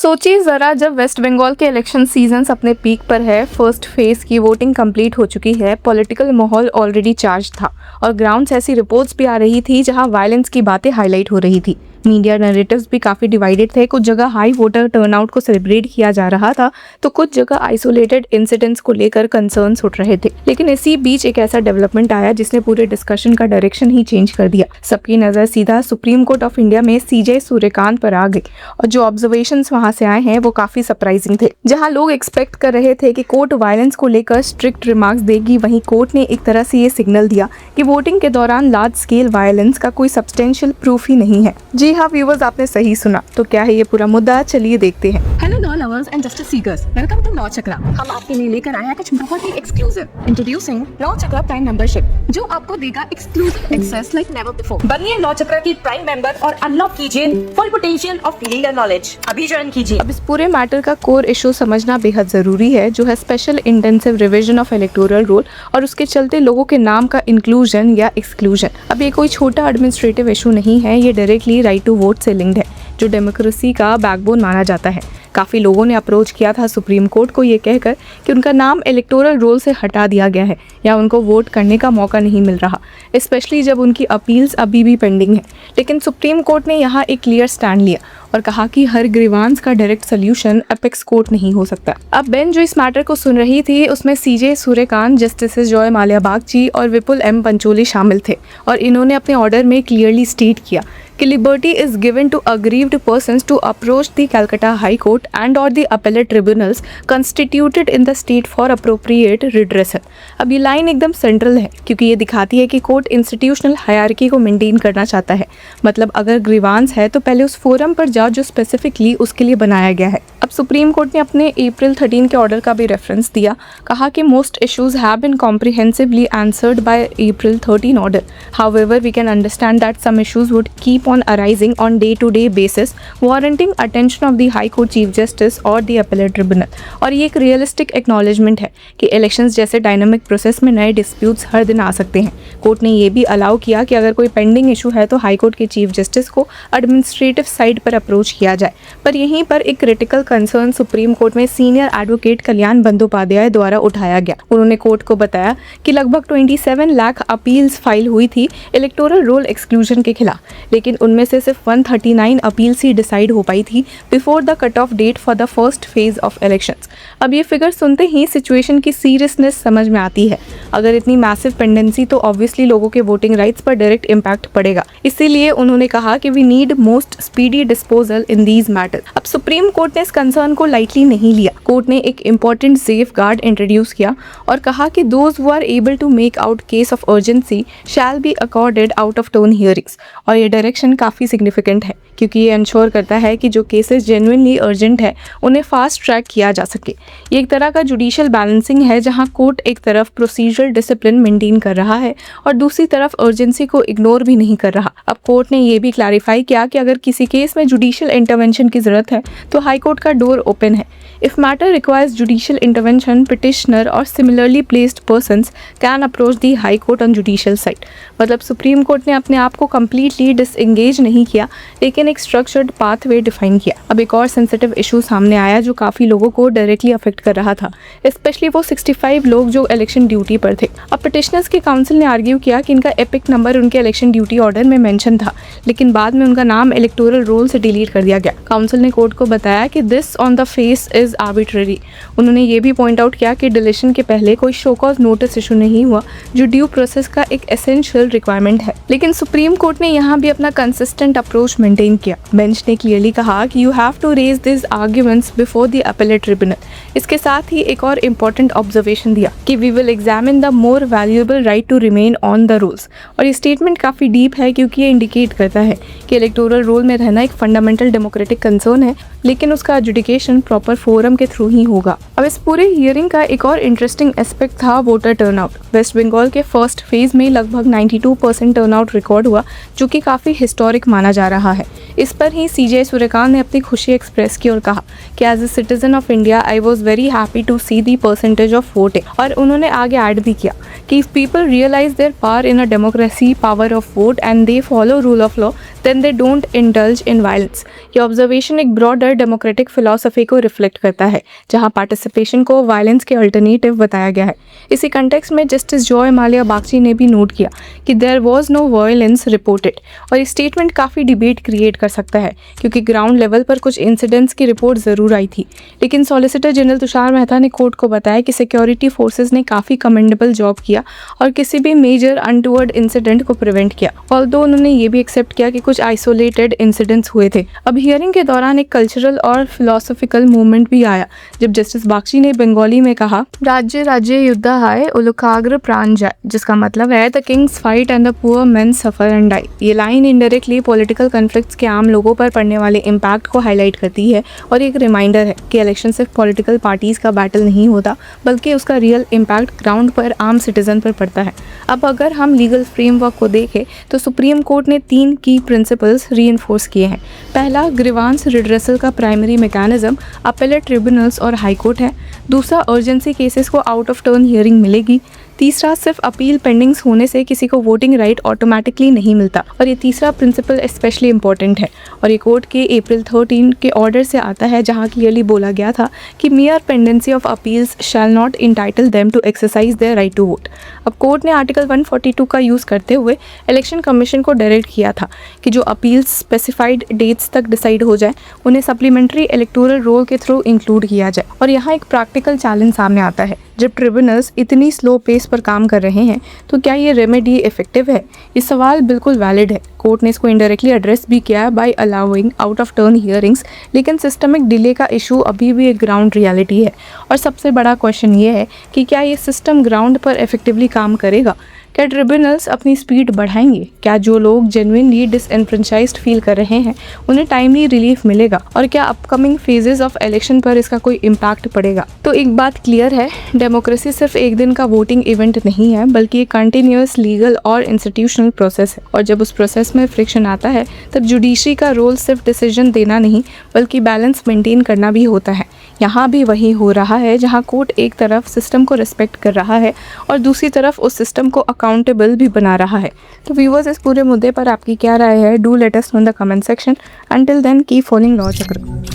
सोचिए ज़रा, जब वेस्ट बंगाल के इलेक्शन सीजन्स अपने पीक पर है, फर्स्ट फेज़ की वोटिंग कंप्लीट हो चुकी है, पॉलिटिकल माहौल ऑलरेडी चार्ज था और ग्राउंड से ऐसी रिपोर्ट्स भी आ रही थी जहां वायलेंस की बातें हाईलाइट हो रही थी। मीडिया नैरेटिव्स भी काफ़ी डिवाइडेड थे। कुछ जगह हाई वोटर टर्नआउट को सेलिब्रेट किया जा रहा था तो कुछ जगह आइसोलेटेड इंसिडेंट्स को लेकर कंसर्न्स उठ रहे थे। लेकिन इसी बीच एक ऐसा डेवलपमेंट आया जिसने पूरे डिस्कशन का डायरेक्शन ही चेंज कर दिया। सबकी नज़र सीधा सुप्रीम कोर्ट ऑफ इंडिया में सीजे सूर्यकांत पर आ गई और जो ऑब्जर्वेशंस वहां से आए हैं वो काफ़ी सरप्राइजिंग थे। जहां लोग एक्सपेक्ट कर रहे थे कि कोर्ट वायलेंस को लेकर स्ट्रिक्ट रिमार्क्स देगी, वहीं कोर्ट ने एक तरह से ये सिग्नल दिया कि वोटिंग के दौरान लार्ज स्केल वायलेंस का कोई सब्सटेंशियल प्रूफ ही नहीं है। जी हाँ व्यूवर्स, आपने सही सुना। तो क्या है ये पूरा मुद्दा, चलिए देखते हैं। Hello law lovers and justice seekers, welcome to law Chakra. हम आपके लिए लेकर आए हैं कुछ बहुत ही exclusive. Introducing law Chakra prime membership, जो आपको देगा exclusive access like never before. बनिए लॉ चक्रा की प्राइम मेंबर और अनलॉक कीजिए full potential of legal knowledge. अभी ज्वाइन कीजिए। अब इस पूरे मैटर का कोर इशू समझना बेहद जरूरी है, जो है special intensive revision of electoral roll और उसके चलते लोगों के नाम का इंक्लूजन या एक्सक्लूजन। अब ये कोई छोटा एडमिनिस्ट्रेटिव इशू नहीं है, ये डायरेक्टली राइट टू वोट से लिंक्ड है, जो डेमोक्रेसी का बैकबोन माना जाता है। काफ़ी लोगों ने अप्रोच किया था सुप्रीम कोर्ट को ये कहकर कि उनका नाम इलेक्टोरल रोल से हटा दिया गया है या उनको वोट करने का मौका नहीं मिल रहा, स्पेशली जब उनकी अपील्स अभी भी पेंडिंग है। लेकिन सुप्रीम कोर्ट ने यहाँ एक क्लियर स्टैंड लिया और कहा कि हर ग्रीवांस का डायरेक्ट सोल्यूशन अपेक्स कोर्ट नहीं हो सकता। अब बेंच जो इस मैटर को सुन रही थी उसमें सीजे सूर्यकांत, जस्टिस जॉय माल्या बागची और विपुल एम पंचोली शामिल थे और इन्होंने अपने ऑर्डर में क्लियरली स्टेट किया कि liberty is given to aggrieved persons to approach the Calcutta high court and और the appellate tribunals constituted in the state for appropriate redressal. अब ये लाइन एकदम सेंट्रल है क्योंकि ये दिखाती है कि कोर्ट इंस्टीट्यूशनल हायरार्की को मेंटेन करना चाहता है। मतलब अगर ग्रीवांस है तो पहले उस फोरम पर जाओ जो स्पेसिफिकली उसके लिए बनाया गया है। अब सुप्रीम कोर्ट ने अपने अप्रैल 13 के ऑर्डर का भी रेफरेंस दिया, कहा कि most issues have been comprehensively answered by April 13 order. However we can understand that some issues would keep on arising on day-to-day basis, warranting attention of the High Court Chief Justice or the Appellate Tribunal। और ये एक realistic acknowledgement है कि elections जैसे dynamic process में नए disputes हर दिन आ सकते हैं। कोर्ट ने ये भी अलाउ किया कि अगर कोई पेंडिंग इशू है तो हाई कोर्ट के चीफ जस्टिस को एडमिनिस्ट्रेटिव साइड पर अप्रोच किया जाए। पर यहीं पर एक क्रिटिकल कंसर्न सुप्रीम कोर्ट में सीनियर एडवोकेट कल्याण बंदोपाध्याय द्वारा उठाया गया। उन्होंने कोर्ट को बताया कि लगभग 27 लाख अपील्स फाइल हुई थी इलेक्टोरल रोल एक्सक्लूजन के खिलाफ, लेकिन उनमें से सिर्फ 139 अपील्स ही डिसाइड हो पाई थी before the cut off date for the first phase of elections. अब ये फिगर सुनते ही सिचुएशन की सीरियसनेस समझ में आती है। अगर इतनी मैसिव पेंडेंसी तो ऑब्वियसली लोगों के वोटिंग राइट्स पर डायरेक्ट इम्पैक्ट पड़ेगा। इसीलिए उन्होंने कहा कि we need most speedy disposal in these matter. अब सुप्रीम कोर्ट ने इस कंसर्न को लाइटली नहीं लिया। कोर्ट ने एक इंपॉर्टेंट सेफ गार्ड इंट्रोड्यूस किया और कहा कि those who are able to make out case of urgency shall be accorded out of turn hearings. और ये डायरेक्शन काफ़ी सिग्निफिकेंट है क्योंकि ये इंश्योर करता है कि जो केसेस जेन्युइनली अर्जेंट है उन्हें फास्ट ट्रैक किया जा सके। ये एक तरह का जुडिशियल बैलेंसिंग है जहां कोर्ट एक तरफ प्रोसीजरल डिसिप्लिन मेंटेन कर रहा है और दूसरी तरफ अर्जेंसी को इग्नोर भी नहीं कर रहा। अब कोर्ट ने ये भी क्लैरिफाई किया कि अगर किसी केस में जुडिशियल इंटरवेंशन की जरूरत है तो हाई कोर्ट का डोर ओपन है। If matter requires judicial intervention, petitioner और similarly placed persons can approach the high court on judicial side. मतलब सुप्रीम कोर्ट ने अपने आप को कंप्लीटली डिसएंगेज नहीं किया, लेकिन एक स्ट्रक्चर्ड पाथवे डिफाइन किया। अब एक और सेंसिटिव इशू सामने आया जो काफ़ी लोगों को डायरेक्टली अफेक्ट कर रहा था, स्पेशली वो 65 लोग जो इलेक्शन ड्यूटी पर थे। अब पिटिशनर्स के काउंसिल ने आर्ग्यू किया कि इनका एपिक नंबर उनके इलेक्शन ड्यूटी ऑर्डर में मेंशन था, लेकिन बाद में उनका नाम इलेक्टोरल रोल से डिलीट कर दिया गया। काउंसिल ने कोर्ट को बताया कि this on the face is arbitrary. उन्होंने ये भी पॉइंट आउट किया कि डिलीशन के पहले कोई शो कॉज नोटिस इशू नहीं हुआ, जो ड्यू प्रोसेस का एक एसेंशियल रिक्वायरमेंट है। लेकिन सुप्रीम कोर्ट ने यहाँ भी अपना कंसिस्टेंट अप्रोच मेंटेन किया। बेंच ने क्लियरली कहा कि you have to raise this arguments before the appellate tribunal. इसके साथ ही एक और इम्पोर्टेंट ऑब्जर्वेशन दिया कि we will examine the more valuable right to remain on the rules. और ये स्टेटमेंट काफ़ी डीप है क्योंकि ये इंडिकेट करता है कि इलेक्टोरल रोल में रहना एक फंडामेंटल डेमोक्रेटिक कंसर्न है, लेकिन उसका एजुडिकेशन प्रॉपर फोरम के थ्रू ही होगा। अब इस पूरे हियरिंग का एक और इंटरेस्टिंग एस्पेक्ट था वोटर टर्नआउट। वेस्ट बंगाल के फर्स्ट फेज में लगभग 92% टर्नआउट रिकॉर्ड हुआ, जो कि काफ़ी हिस्टोरिक माना जा रहा है। इस पर ही CJ सूर्यकांत ने अपनी खुशी एक्सप्रेस की और कहा कि as a citizen of India I was very happy to see the percentage of voting. और उन्होंने आगे ऐड भी किया कि if people realise their power in a democracy, power of vote and they follow rule of law, then they don't indulge in violence. ये observation एक broader democratic philosophy को reflect करता है, जहां पार्टिसिपेशन को वायलेंस के अल्टरनेटिव बताया गया है। इसी कंटेक्स्ट में जस्टिस जॉय माल्या बागची ने भी नोट किया कि there was no violence reported. और ये स्टेटमेंट काफ़ी डिबेट क्रिएट कर सकता है, क्योंकि ग्राउंड लेवल पर कुछ इंसिडेंट्स की रिपोर्ट ज़रूर आई थी, लेकिन सॉलिसिटर जनरल तुषार मेहता ने कोर्ट को बताया कि सिक्योरिटी फोर्सेज ने काफ़ी कमेंडेबल जॉब किया और किसी भी मेजर अनटूवर्ड इंसिडेंट को प्रिवेंट किया। ऑल्दो उन्होंने ये भी एक्सेप्ट किया कि कुछ आइसोलेटेड इंसिडेंट्स हुए थे। अब हियरिंग के दौरान एक कल्चरल और फिलोसॉफिकल मूवमेंट भी आया, जब जस्टिस बागची ने बंगाली में कहा, राज्य राज्य युद्ध हाय उलुकाग्र प्राण जाए, जिसका मतलब है the kings fight and the poor men suffer and die. ये लाइन इनडायरेक्टली पॉलिटिकल कॉन्फ्लिक्ट्स के आम लोगों पर पड़ने वाले इम्पैक्ट को हाईलाइट करती है और एक रिमाइंडर है कि इलेक्शन सिर्फ पॉलिटिकल पार्टीज का बैटल नहीं होता, बल्कि उसका रियल इम्पैक्ट ग्राउंड पर आम सिटीजन पर पड़ता है। अब अगर हम लीगल फ्रेमवर्क को देखें तो सुप्रीम कोर्ट ने 3 की प्रिंसिपल्स रीइंफोर्स किए हैं। पहला, ग्रीवांस रिड्रेसल का प्राइमरी मैकेनिज्म अपेलेट ट्रिब्यूनल्स और हाई कोर्ट है। दूसरा, अर्जेंसी केसेस को आउट ऑफ टर्न हियरिंग मिलेगी। तीसरा, सिर्फ अपील पेंडिंग्स होने से किसी को वोटिंग राइट ऑटोमेटिकली नहीं मिलता। और ये तीसरा प्रिंसिपल स्पेशली इंपॉर्टेंट है और ये कोर्ट के अप्रैल 13 के ऑर्डर से आता है, जहां क्लियरली बोला गया था कि mere pendency of appeals shall not entitle them to exercise their right to vote. अब कोर्ट ने आर्टिकल 142 का यूज़ करते हुए इलेक्शन कमीशन को डायरेक्ट किया था कि जो अपील्स स्पेसिफाइड डेट्स तक डिसाइड हो जाए, उन्हें सप्लीमेंट्री इलेक्टोरल रोल के थ्रू इंक्लूड किया जाए। और यहाँ एक प्रैक्टिकल चैलेंज सामने आता है, जब ट्रिब्यूनल्स इतनी स्लो पेस पर काम कर रहे हैं तो क्या ये रेमेडी इफेक्टिव है? ये सवाल बिल्कुल वैलिड है। कोर्ट ने इसको इनडायरेक्टली एड्रेस भी किया है by allowing out of turn hearings, लेकिन सिस्टमिक डिले का इशू अभी भी एक ग्राउंड रियलिटी है। और सबसे बड़ा क्वेश्चन ये है कि क्या ये सिस्टम ग्राउंड पर इफेक्टिवली काम करेगा? क्या ट्रिब्यूनल्स अपनी स्पीड बढ़ाएंगे? क्या जो लोग जेन्युइनली डिसएनफ्रेंचाइज्ड फील कर रहे हैं उन्हें टाइमली रिलीफ मिलेगा? और क्या अपकमिंग फेजेस ऑफ इलेक्शन पर इसका कोई इम्पैक्ट पड़ेगा? तो एक बात क्लियर है, डेमोक्रेसी सिर्फ एक दिन का वोटिंग इवेंट नहीं है, बल्कि एक कंटिन्यूअस लीगल और इंस्टीट्यूशनल प्रोसेस है। और जब उस प्रोसेस में फ्रिक्शन आता है, तब जुडिशरी का रोल सिर्फ डिसीजन देना नहीं, बल्कि बैलेंस मेंटेन करना भी होता है। यहाँ भी वही हो रहा है, जहाँ कोर्ट एक तरफ सिस्टम को रिस्पेक्ट कर रहा है और दूसरी तरफ उस सिस्टम को अकाउंटेबल भी बना रहा है। तो व्यूअर्स, इस पूरे मुद्दे पर आपकी क्या राय है? Do let us know in the comment section. Until then keep following law चक्र।